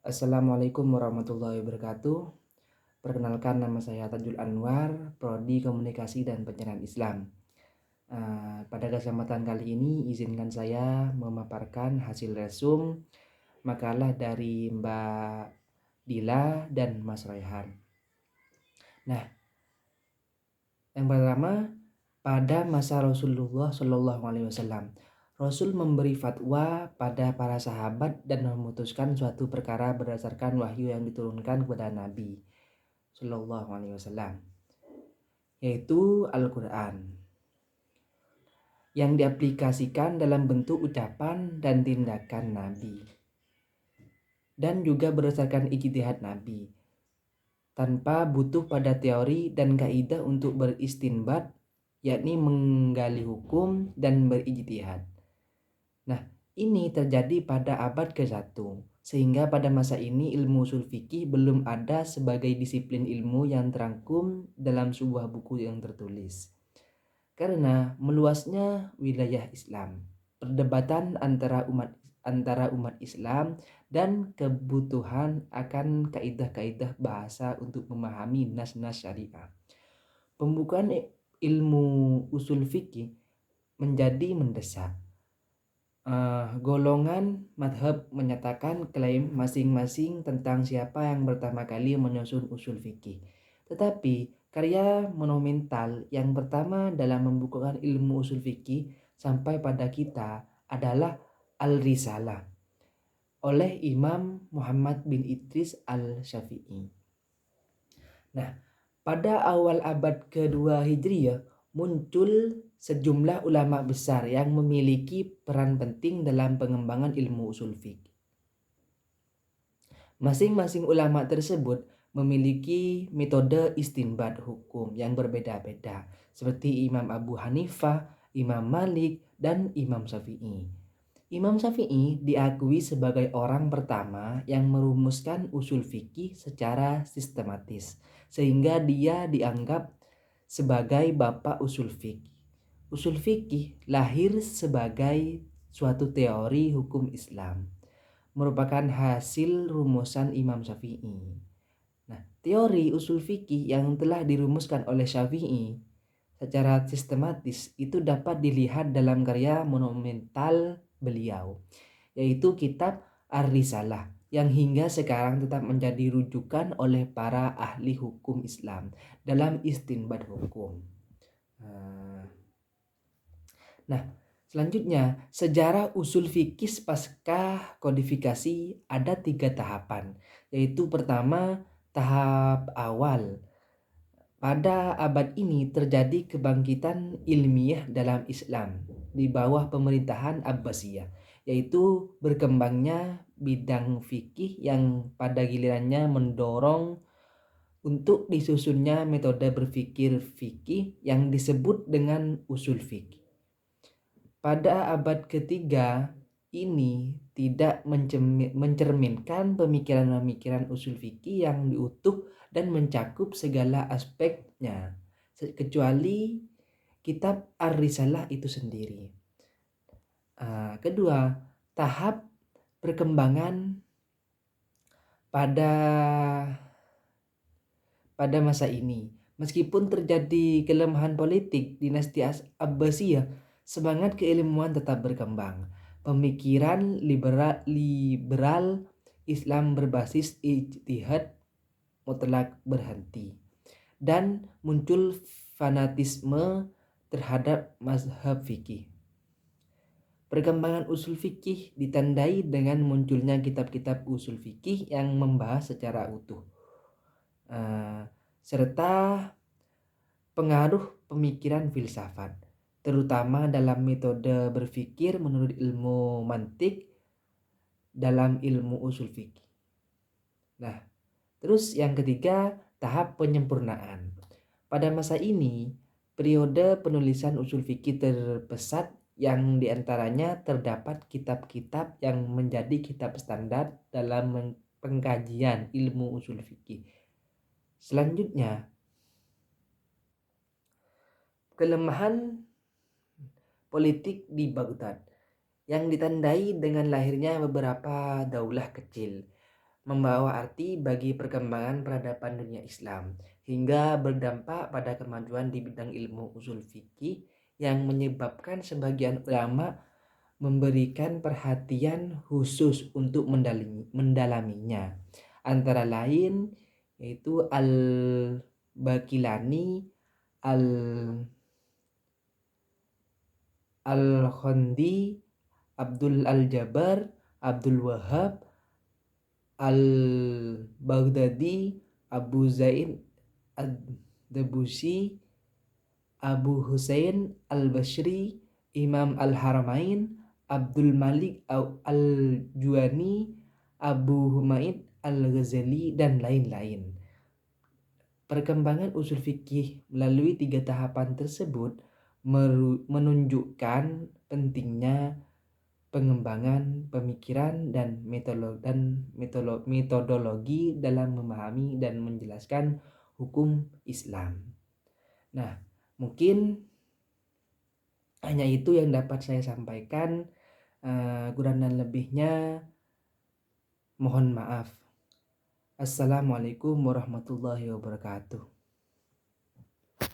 Assalamualaikum warahmatullahi wabarakatuh. Perkenalkan, nama saya Tajul Anwar, Prodi Komunikasi dan Penyiaran Islam. Pada kesempatan kali ini izinkan saya memaparkan hasil resum makalah dari Mbak Dila dan Mas Raihan. Nah, yang pertama, pada masa Rasulullah Shallallahu Alaihi Wasallam, Rasul memberi fatwa pada para sahabat dan memutuskan suatu perkara berdasarkan wahyu yang diturunkan kepada Nabi Shallallahu Alaihi Wasallam, yaitu Al-Quran, yang diaplikasikan dalam bentuk ucapan dan tindakan Nabi, dan juga berdasarkan ijtihad Nabi, tanpa butuh pada teori dan kaidah untuk beristinbat, yakni menggali hukum dan berijtihad. Nah, ini terjadi pada abad ke-1, sehingga pada masa ini ilmu usul fikih belum ada sebagai disiplin ilmu yang terangkum dalam sebuah buku yang tertulis. Karena meluasnya wilayah Islam, perdebatan antara umat Islam dan kebutuhan akan kaidah-kaidah bahasa untuk memahami nas-nas syariah. Pembukaan ilmu usul fikih menjadi mendesak. Golongan madhab menyatakan klaim masing-masing tentang siapa yang pertama kali menyusun usul fikih. Tetapi karya monumental yang pertama dalam membukukan ilmu usul fikih sampai pada kita adalah Al-Risalah oleh Imam Muhammad bin Idris Al-Syafi'i. Nah, pada awal abad kedua Hijriyah muncul sejumlah ulama besar yang memiliki peran penting dalam pengembangan ilmu usul fikih. Masing-masing ulama tersebut memiliki metode istinbat hukum yang berbeda-beda, seperti Imam Abu Hanifah, Imam Malik, dan Imam Syafi'i. Imam Syafi'i diakui sebagai orang pertama yang merumuskan usul fikih secara sistematis, sehingga dia dianggap sebagai bapak usul fikih. Usul fikih lahir sebagai suatu teori hukum Islam, merupakan hasil rumusan Imam Syafi'i. Nah, teori usul fikih yang telah dirumuskan oleh Syafi'i secara sistematis itu dapat dilihat dalam karya monumental beliau, yaitu kitab Ar-Risalah, yang hingga sekarang tetap menjadi rujukan oleh para ahli hukum Islam dalam istinbat hukum. Nah, selanjutnya, sejarah usul fikih pasca kodifikasi ada 3 tahapan, yaitu pertama, tahap awal. Pada abad ini terjadi kebangkitan ilmiah dalam Islam di bawah pemerintahan Abbasiyah, yaitu berkembangnya bidang fikih yang pada gilirannya mendorong untuk disusunnya metode berpikir fikih yang disebut dengan usul fikih. Pada abad ketiga ini tidak mencerminkan pemikiran-pemikiran usul fikih yang diutuh dan mencakup segala aspeknya, kecuali kitab Ar-Risalah itu sendiri. Kedua, tahap perkembangan pada masa ini. Meskipun terjadi kelemahan politik dinasti Abbasiyah, semangat keilmuan tetap berkembang. Pemikiran liberal Islam berbasis ijtihad mutlak berhenti, dan muncul fanatisme terhadap mazhab fikih. Perkembangan usul fikih ditandai dengan munculnya kitab-kitab usul fikih yang membahas secara utuh, serta pengaruh pemikiran filsafat, terutama dalam metode berpikir menurut ilmu mantik dalam ilmu usul fikih. Nah, terus yang ketiga, tahap penyempurnaan. Pada masa ini, periode penulisan usul fikih terpesat, yang diantaranya terdapat kitab-kitab yang menjadi kitab standar dalam pengkajian ilmu usul fikih. Selanjutnya, kelemahan politik di Baghdad yang ditandai dengan lahirnya beberapa daulah kecil. membawa arti bagi perkembangan peradaban dunia Islam hingga berdampak pada kemajuan di bidang ilmu usul fikih yang menyebabkan sebagian ulama memberikan perhatian khusus untuk mendalaminya. Antara lain yaitu Al-Bakilani, Al-Khondi, Abdul Al-Jabar, Abdul Wahab, Al-Baghdadi, Abu Zain Ad-Dabusi, Abu Husain Al-Bashri, Imam Al-Haramain, Abdul Malik Al-Juwani, Abu Humaid Al-Ghazali, dan lain-lain. Perkembangan usul fikih melalui 3 tahapan tersebut menunjukkan pentingnya pengembangan pemikiran dan metodologi dalam memahami dan menjelaskan hukum Islam. Nah, mungkin hanya itu yang dapat saya sampaikan. Kurang dan lebihnya mohon maaf. Assalamualaikum warahmatullahi wabarakatuh.